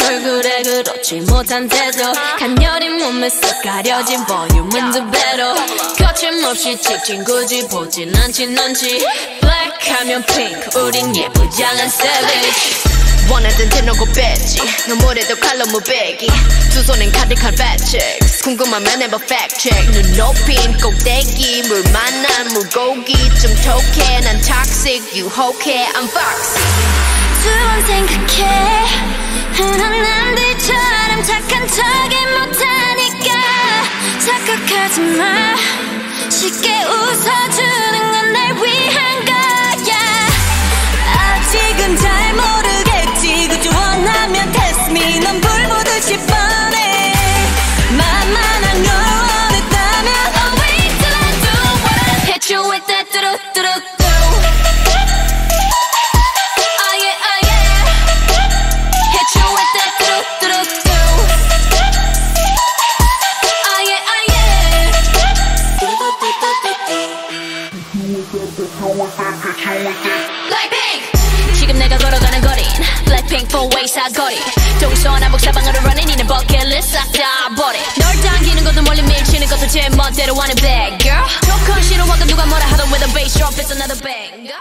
얼굴에 그렇지 못한 태도 간녀린 몸에 쓱 가려진 볼륨은 두 배로 거침없이 찍힌 굳이 보진 않진 않지 블랙하면 핑크 우린 예쁘장한 savage 원하던 대놓고 뺐지 너무래도 칼로 무배기 두 손엔 가득한 fat checks 궁금하면 해봐 fact check 눈 높인 꼭대기 물 만난 물고기 좀 톡해 난 toxic 유혹해 I'm foxy 두 번 생각해 흔한 남들처럼 착한 척이 못하니까 착각하지 마 쉽게 웃어주는 건 날 위한 거야 아직은 잘 모르겠지 그저 원하면 test me 넌 불 묻으실 뻔해 만만한 걸 원했다면 Oh wait till I do what I hit you with that 뚜루뚜루 지금 내가 걸어가는 거린 Blackpink 4-way 사거리 동서남북 사방으로 running 이는 버킷리스트 싹 다 버려 널 당기는 것도 멀리 밀치는 것도 제 멋대로 하는 bad girl 조건 싫어하고 누가 뭐라 하던 with a bass drop it's another banger